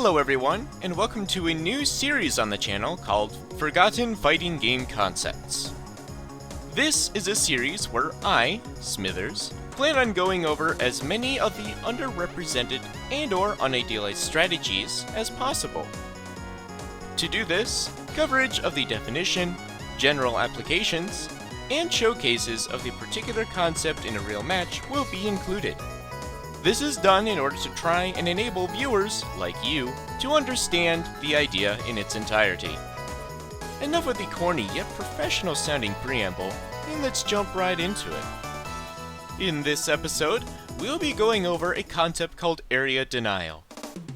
Hello everyone, and welcome to a new series on the channel called Forgotten Fighting Game Concepts. This is a series where I, Smithers, plan on going over as many of the underrepresented and/or unidealized strategies as possible. To do this, coverage of the definition, general applications, and showcases of the particular concept in a real match will be included. This is done in order to try and enable viewers, like you, to understand the idea in its entirety. Enough with the corny yet professional sounding preamble, and let's jump right into it. In this episode, we'll be going over a concept called area denial.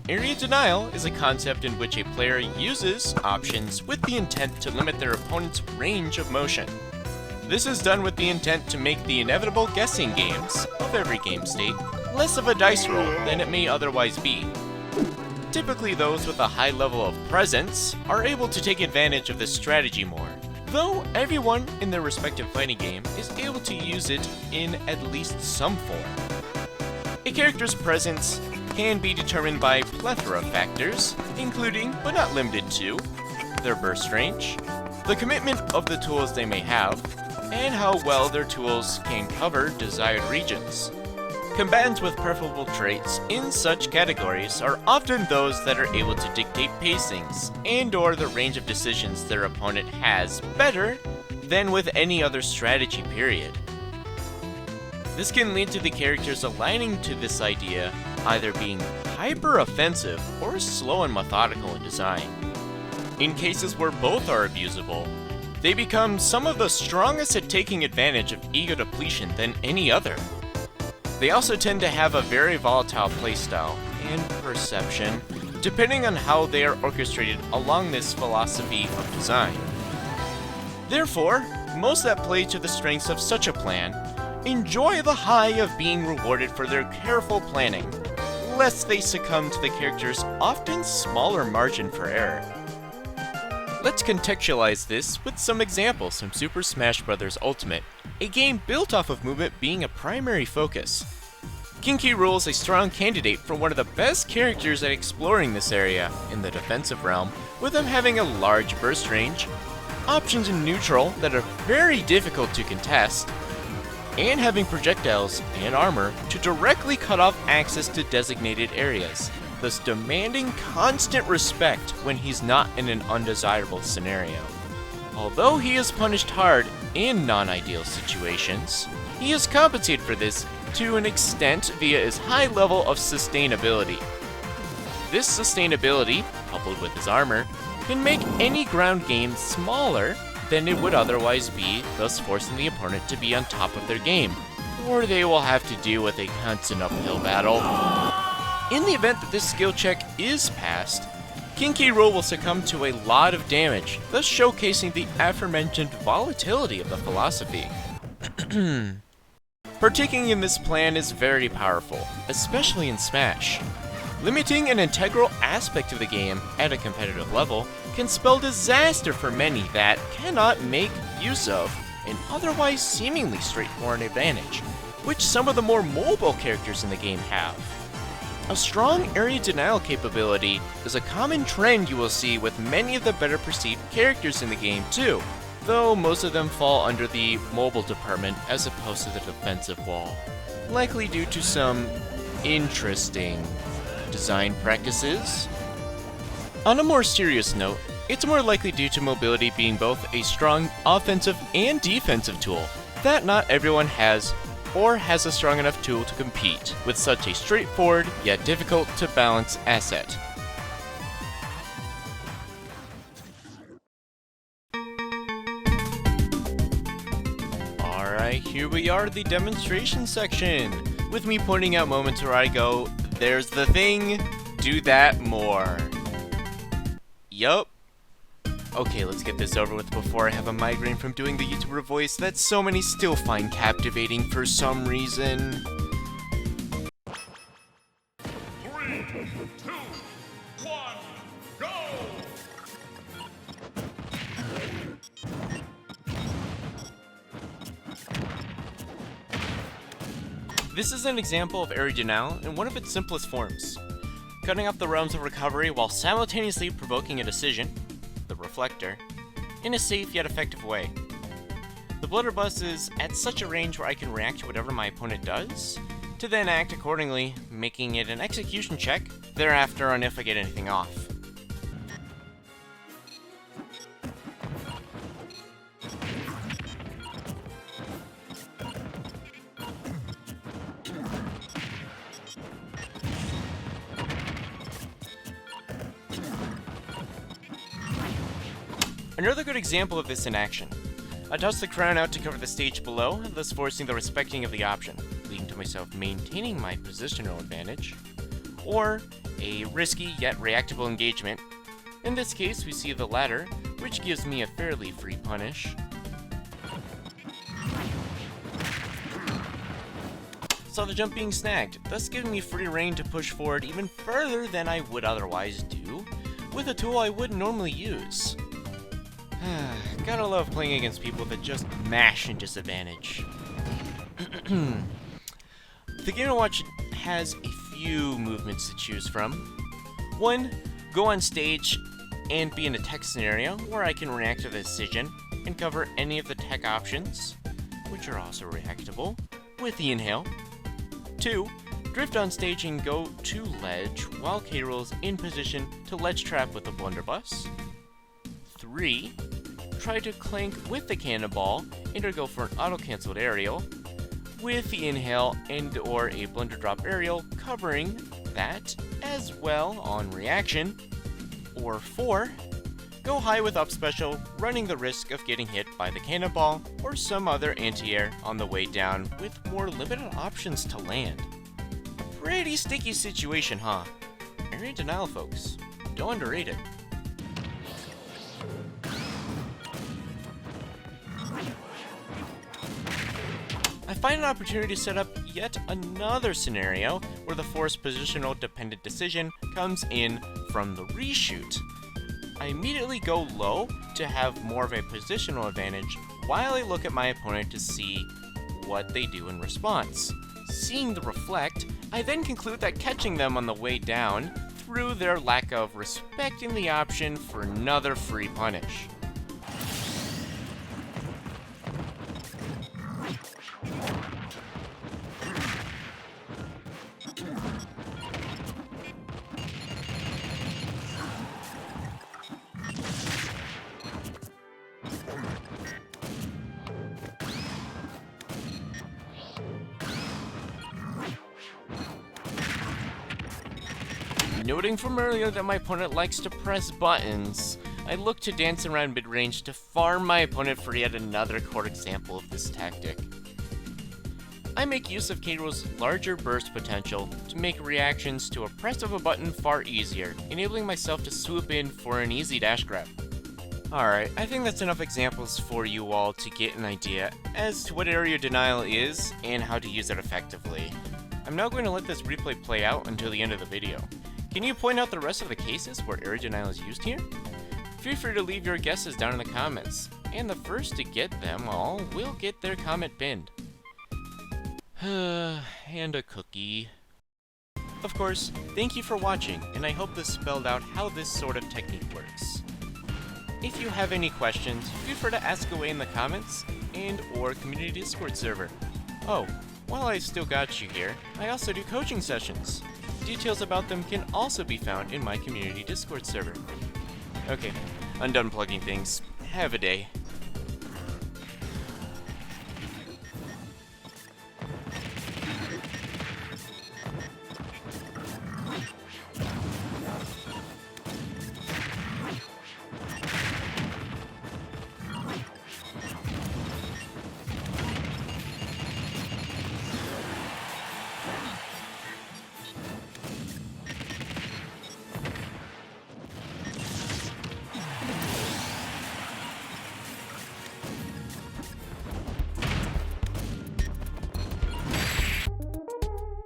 Area denial is a concept in which a player uses options with the intent to limit their opponent's range of motion. This is done with the intent to make the inevitable guessing games of every game state less of a dice roll than it may otherwise be. Typically those with a high level of presence are able to take advantage of this strategy more, though everyone in their respective fighting game is able to use it in at least some form. A character's presence can be determined by a plethora of factors, including, but not limited to, their burst range, the commitment of the tools they may have, and how well their tools can cover desired regions. Combatants with preferable traits in such categories are often those that are able to dictate pacings and/or the range of decisions their opponent has better than with any other strategy period. This can lead to the characters aligning to this idea either being hyper-offensive or slow and methodical in design. In cases where both are abusable, they become some of the strongest at taking advantage of ego depletion than any other. They also tend to have a very volatile playstyle and perception, depending on how they are orchestrated along this philosophy of design. Therefore, most that play to the strengths of such a plan enjoy the high of being rewarded for their careful planning, lest they succumb to the character's often smaller margin for error. Let's contextualize this with some examples from Super Smash Bros. Ultimate, a game built off of movement being a primary focus. King K. Rool is a strong candidate for one of the best characters at exploring this area in the defensive realm, with him having a large burst range, options in neutral that are very difficult to contest, and having projectiles and armor to directly cut off access to designated areas, thus demanding constant respect when he's not in an undesirable scenario. Although he is punished hard in non-ideal situations, he is compensated for this to an extent via his high level of sustainability. This sustainability, coupled with his armor, can make any ground game smaller than it would otherwise be, thus forcing the opponent to be on top of their game, or they will have to deal with a constant uphill battle. In the event that this skill check is passed, King K. Rool will succumb to a lot of damage, thus showcasing the aforementioned volatility of the philosophy. Partaking in this plan is very powerful, especially in Smash. Limiting an integral aspect of the game at a competitive level can spell disaster for many that cannot make use of an otherwise seemingly straightforward advantage, which some of the more mobile characters in the game have. A strong area denial capability is a common trend you will see with many of the better perceived characters in the game too, though most of them fall under the mobile department as opposed to the defensive wall, likely due to some interesting design practices. On a more serious note, it's more likely due to mobility being both a strong offensive and defensive tool that not everyone has or has a strong enough tool to compete with such a straightforward yet difficult to balance asset. Alright, here we are, the demonstration section, with me pointing out moments where I go, there's the thing, do that more. Yup. Okay, let's get this over with before I have a migraine from doing the YouTuber voice that so many still find captivating for some reason. 3, 2, 1, go! This is an example of area denial in one of its simplest forms. cutting off the realms of recovery while simultaneously provoking a decision, the reflector, in a safe yet effective way. The blunderbuss is at such a range where I can react to whatever my opponent does, to then act accordingly, making it an execution check thereafter on if I get anything off. Another good example of this in action. I toss the crown out to cover the stage below, thus forcing the respecting of the option, leading to myself maintaining my positional advantage, or a risky yet reactable engagement. In this case, we see the latter, which gives me a fairly free punish. Saw the jump being snagged, thus giving me free reign to push forward even further than I would otherwise do, with a tool I wouldn't normally use. Gotta love playing against people that just mash in disadvantage. The Game & Watch has a few movements to choose from. 1. Go on stage and be in a tech scenario where I can react to the decision and cover any of the tech options, which are also reactable, with the inhale. 2. Drift on stage and go to ledge while K. Rool's in position to ledge trap with the blunderbuss. 3. Try to clank with the cannonball and or go for an auto-cancelled aerial with the inhale and or a blunder drop aerial covering that as well on reaction. Or 4. Go high with up special, running the risk of getting hit by the cannonball or some other anti-air on the way down with more limited options to land. Pretty sticky situation, huh? Area denial, folks. Don't underrate it. I find an opportunity to set up yet another scenario where the forced positional dependent decision comes in from the reshoot. I immediately go low to have more of a positional advantage while I look at my opponent to see what they do in response. Seeing the reflect, I then conclude that catching them on the way down through their lack of respecting the option for another free punish. Noting from earlier that my opponent likes to press buttons, I look to dance around mid-range to farm my opponent for yet another core example of this tactic. I make use of K. Rool's larger burst potential to make reactions to a press of a button far easier, enabling myself to swoop in for an easy dash grab. Alright, I think that's enough examples for you all to get an idea as to what area denial is and how to use it effectively. I'm now going to let this replay play out until the end of the video. Can you point out the rest of the cases where area denial is used here? Feel free to leave your guesses down in the comments, and the first to get them all will get their comment pinned. And a cookie. Of course, thank you for watching, and I hope this spelled out how this sort of technique works. If you have any questions, feel free to ask away in the comments and or community Discord server. Oh, while I still got you here, I also do coaching sessions. Details about them can also be found in my community Discord server. Okay, I'm done plugging things. Have a day.